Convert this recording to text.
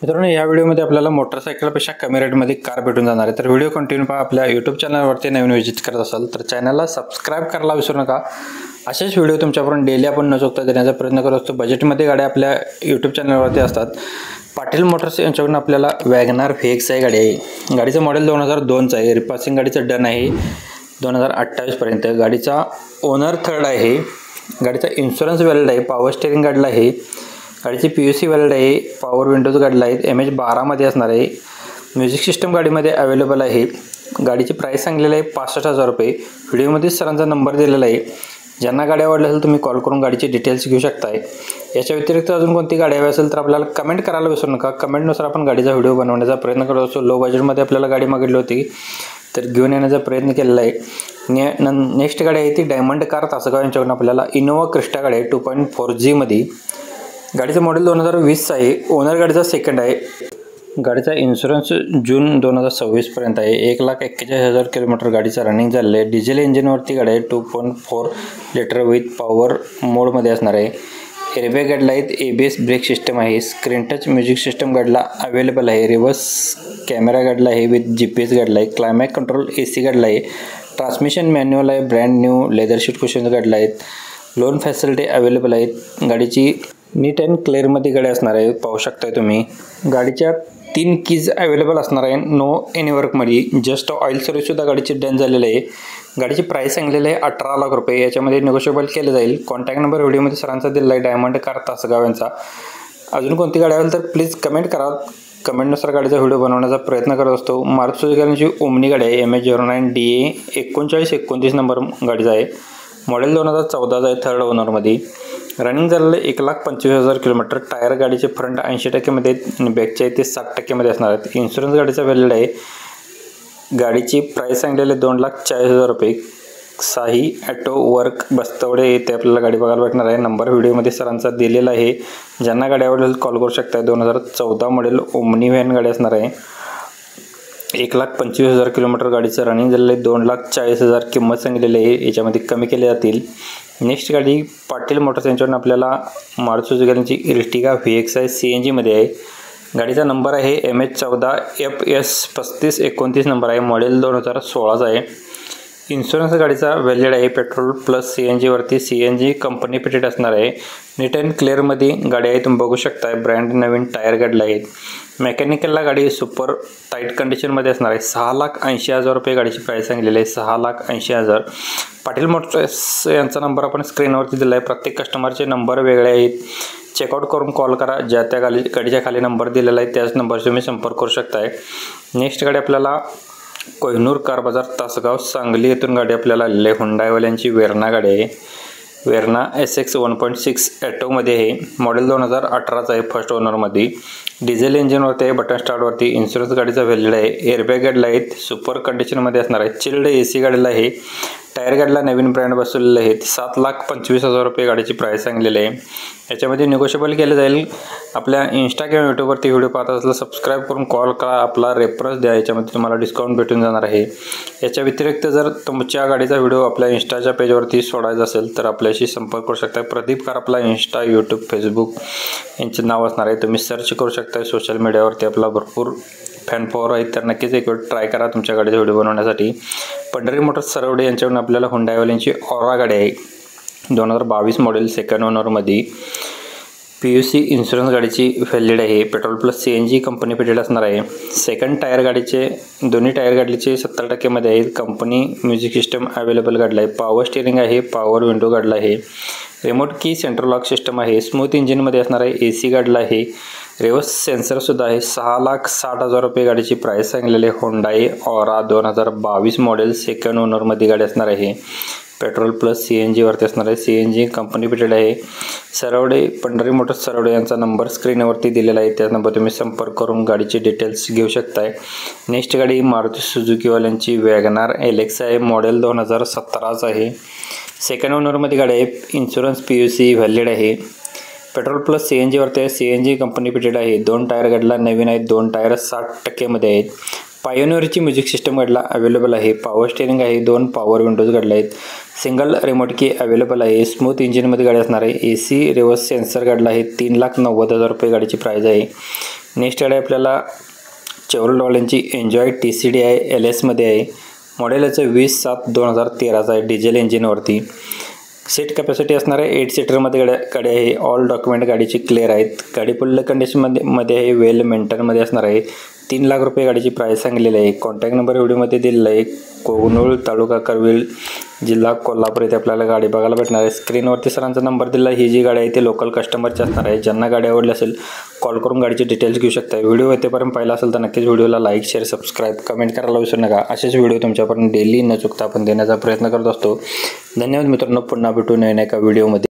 मित्रांनो, या व्हिडिओमध्ये आपल्याला मोटरसायकलपेक्षा कमी रेटमध्ये कार भेटून जाणार आहे। तर व्हिडिओ कंटिन्यू पहा। आपल्या यूट्यूब चॅनलवरती नवीन व्हिजिट करत असाल तर चॅनलला सबस्क्राइब करायला विसरू नका। असेच व्हिडिओ तुमच्यापर्यंत डेली आपण न चुकता देण्याचा प्रयत्न करत असतो। बजेटमध्ये गाड्या आपल्या यूट्यूब चॅनलवरती असतात। पाटील मोटर्स यांच्याकडून आपल्याला वॅगनार व्हीएक्स ही गाडी आहे। गाडीचं मॉडेल 2002चं आहे। रिपासिंग गाडीचं डन आहे 2028 पर्यंत। गाडीचा ओनर थर्ड आहे। गाडीचा इन्शुरन्स व्हॅलिड आहे। पॉवर स्टीअरिंग गाडीला आहे। गाडीची पीयूसी व्हॅलिड आहे। पॉवर विंडोज गाडीला आहेत। MH12 मध्ये असणार आहे। म्युझिक सिस्टम गाडीमध्ये अवेलेबल आहे। गाडीची प्राइस सांगलेली आहे 65,000 रुपये। व्हिडिओमध्ये सरांचा नंबर दिलेला आहे। ज्यांना गाडी आवडली असेल तुम्ही कॉल करून गाडीची डिटेल्स घेऊ शकताय। याच्या व्यतिरिक्त अजून कोणती गाडी हवी असेल तर आपल्याला कमेंट करायला विसरू नका। कमेंटनुसार आपण गाडीचा व्हिडिओ बनवण्याचा प्रयत्न करत असतो। लो बजेटमध्ये आपल्याला गाडी मागितली होती तर घेऊन येण्याचा प्रयत्न केलेला आहे। नेक्स्ट गाडी आहे ती डायमंड कार तासगाव यांच्याकडून आपल्याला इनोवा क्रिस्टा गाडी आहे 2.4G मध्ये। गाडीचं मॉडेल 2020 आहे। ओनर गाडीचा सेकंड आहे। गाडीचा इन्शुरन्स जून 2026 पर्यंत आहे। 1,41,000 किलोमीटर गाडीचा रनिंग झालेलं आहे। डिझेल इंजिनवरती गाडी आहे। 2.4 लिटर विथ पॉवर मोडमध्ये असणार आहे। एअरबॅग गाडीला आहेत। ABS ब्रेक सिस्टम आहे। स्क्रीन टच म्युझिक सिस्टम गाडीला अवेलेबल आहे। रिव्हर्स कॅमेरा गाडीला आहे विथ GPS गाडीला आहे। क्लायमॅक्स कंट्रोल AC गाडीला आहे। ट्रान्समिशन मॅन्युअल आहे। Brand new leather sheet cushions गाडीला आहेत। लोन फॅसिलिटी अवेलेबल आहेत। गाडीची नीट अँड क्लिअरमध्ये गाडी असणार आहे। पाहू शकताय तुम्ही। गाडीच्या 3 कीज अवेलेबल असणार आहे। नो एनी वर्कमध्ये। जस्ट ऑइल सर्व्हिससुद्धा गाडीची डन झालेली आहे। गाडीची प्राइस सांगलेली आहे 18 लाख रुपये। याच्यामध्ये निगोशिएबल केलं जाईल। कॉन्टॅक्ट नंबर व्हिडिओमध्ये सरांचा दिलेला आहे डायमंड कार तासगाव यांचा। अजून कोणती गाडी असेल तर प्लीज कमेंट करा। कमेंटनुसार गाडीचा व्हिडिओ बनवण्याचा प्रयत्न करत असतो। मारुती सुझुकी यांची ओमनी गाडी आहे। MH09DA 3929 नंबर गाडीचा आहे। मॉडेल 2014चा आहे। थर्ड ओनरमध्ये रनिंग झालेलं 1,25,000 किलोमीटर। टायर गाडीचे फ्रंट 80% मध्ये आणि बॅकचे ते 60% मध्ये असणार आहेत। इन्शुरन्स गाडीचा व्हॅलिड आहे। गाडीची प्राइस सांगलेली 2,40,000 रुपये। साही ॲटो वर्क बस्तवडे येथे आपल्याला गाडी बघायला भेटणार आहे। नंबर व्हिडिओमध्ये सरांचा दिलेला आहे। ज्यांना गाडी आवडेल कॉल करू शकता। 2014 मॉडेल ओमनी व्हॅन गाडी असणार आहे। 1,25,000 किलोमीटर गाडीचं रनिंग झालेलं आहे। 2,40,000 किंमत सांगितलेली आहे। याच्यामध्ये कमी केले जातील। नेक्स्ट गाडी पाटील मोटर्स यांच्याकडून आपल्याला मारुती सुझुकी यांची इर्टिगा VX आहे। CNG मध्ये आहे। गाडीचा नंबर आहे MH14FS 3529 नंबर आहे। मॉडेल 2016चा आहे। इन्शुरन्स गाडीचा व्हॅलिड आहे। पेट्रोल प्लस CNG वरती CNG कंपनी फिटेड असणार आहे। नीट अँड क्लिअरमध्ये गाडी आहे। तुम्ही बघू शकताय। ब्रँड नवीन टायर गाडीला आहेत। मेकॅनिकलला गाडी सुपर टाईट कंडिशनमध्ये असणार आहे। 6,80,000 रुपये गाडीची प्राइस सांगितलेली आहे। 6,80,000। पाटील मोटर्स यांचा नंबर आपण स्क्रीनवरती दिला आहे। प्रत्येक कस्टमरचे नंबर वेगळे आहेत। चेकआउट करून कॉल करा। ज्या त्या गाडीच्या खाली नंबर दिलेला आहे त्याच नंबरशी तुम्ही संपर्क करू शकताय। नेक्स्ट गाडी आपल्याला कोहिनूर कार बाजार तासगाव सांगली येथून गाडी आपल्याला आलेली आहे। हुंडाईवाल्यांची वेर्ना गाडी आहे। वेर्ना SX 1.6 ॲटोमध्ये आहे। मॉडेल 2018चा आहे। फर्स्ट ओनरमध्ये डिझेल इंजिनवरती आहे। बटन स्टार्टवरती। इन्शुरन्स गाडीचा व्हॅलिड आहे। एअरबॅग गाडीला आहेत। सुपर कंडिशनमध्ये असणार आहे। चिल्ड AC गाडीला आहे। टायर गाडीला नवीन ब्रँड बसवलेले आहेत। 7,25,000 रुपये गाडीची प्राइस सांगलेली आहे। याच्यामध्ये निगोशिएबल केलं जाईल। आपल्या इंस्टा किंवा यूट्यूबवरती व्हिडिओ पाहत असला सबस्क्राईब करून कॉल करा। आपला रेफरन्स द्या। याच्यामध्ये तुम्हाला डिस्काउंट भेटून जाणार आहे। याच्या व्यतिरिक्त जर तुमच्या गाडीचा व्हिडिओ आपल्या इंस्टाच्या पेजवरती सोडायचा असेल तर आपल्याशी संपर्क करू शकता। प्रदीप कार आपला इंस्टा, यूट्यूब, फेसबुक यांचे नाव असणार आहे। तुम्ही सर्च करू शकता। सोशल मीडियावरती आपला भरपूर फॅन पॉवर आहेत। तर नक्कीच एक वेळ ट्राय करा तुमच्या गाडीचा व्हिडिओ बनवण्यासाठी। पंढरी मोटर्स सरवडे यांच्याकडून आपल्याला हुंडाईवाल्यांची ऑरा गाडी आहे। 2022 मॉडेल सेकंड ओनरमध्ये। PUC इन्शुरन्स गाडीची व्हॅलिड आहे। Petrol plus CNG company fitted असणार आहे। सेकंड टायर गाडीचे दोन्ही टायर गाडीचे 70% मध्ये आहेत। कंपनी म्युझिक सिस्टम अवेलेबल गाडीला आहे। पॉवर स्टीअरिंग आहे। पॉवर विंडो गाडीला आहे। रिमोट की सेंट्रल लॉक सिस्टम आहे। स्मूथ इंजिनमध्ये असणार आहे। AC गाडीला आहे। रिव्हर्स सेन्सरसुद्धा आहे। 6,60,000 रुपये गाडीची प्राइस सांगलेली आहे। हुंडाई ऑरा 2022 मॉडेल सेकंड ओनरमध्ये गाडी असणार आहे। पेट्रोल प्लस CNG वरती असणार आहे। CNG कंपनी फिटेड आहे। सरवडे पंढरी मोटर्स सरवडे यांचा नंबर स्क्रीनवरती दिलेला आहे। त्या नंबर तुम्ही संपर्क करून गाडीचे डिटेल्स घेऊ शकताय। नेक्स्ट गाडी मारुती सुझुकीवाल्यांची वॅगनार LX आहे। मॉडेल 2017चा आहे। सेकंड ओनरमध्ये गाडी आहे। इन्शुरन्स PUC व्हॅलिड आहे। पेट्रोल प्लस CNG वरती आहे। CNG कंपनी फिटेड आहे। 2 टायर गाडीला नवीन आहेत। 2 टायर 60% मध्ये आहेत। पायोनियरची म्युझिक सिस्टम गाडीला अवेलेबल आहे। पॉवर स्टीअरिंग आहे। 2 पॉवर विंडोज गाडीला आहेत। सिंगल रिमोट की अवेलेबल आहे। स्मूथ इंजिनमध्ये गाडी असणार आहे। AC रिव्हर्स सेन्सर गाडीला आहे। 3,90,000 रुपये गाडीची प्राइस आहे। नेक्स्ट गाडी आपल्याला चेव्हरोलेटवाल्यांची एन्जॉय TCDI LS आहे. मॉडेल याचं 20/7/2013 आहे. डिझेल इंजिनवरती. सीट कॅपॅसिटी असणार आहे 8 सीटरमध्ये गाडी आहे. ऑल डॉक्युमेंट गाडीची क्लिअर आहेत. गाडी फुल कंडिशनमध्ये आहे. वेल मेंटेनमध्ये असणार आहे. 3 लाख रुपये गाडीची प्राईस सांगलेली आहे. कॉन्टॅक्ट नंबर व्हिडिओमध्ये दिलेला आहे. कोगनूळ तालुका करवीर जिल्हा कोल्हापूर येथे आपल्याला गाडी बघायला भेटणार आहे. स्क्रीनवरती सरांचा नंबर दिला. ही जी गाडी आहे ती लोकल कस्टमरची असणार आहे. ज्यांना गाडी आवडली असेल कॉल करून गाडीचे डिटेल्स घेऊ शकता. व्हिडिओ येतेपर्यंत पाहिला असेल तर नक्कीच व्हिडिओला लाईक शेअर सबस्क्राईब कमेंट करायला विसरू नका. असेच व्हिडिओ तुमच्यापर्यंत डेली न चुकता आपण देण्याचा प्रयत्न करत असतो. धन्यवाद मित्रांनो. पुन्हा भेटू नवीन एका व्हिडिओमध्ये.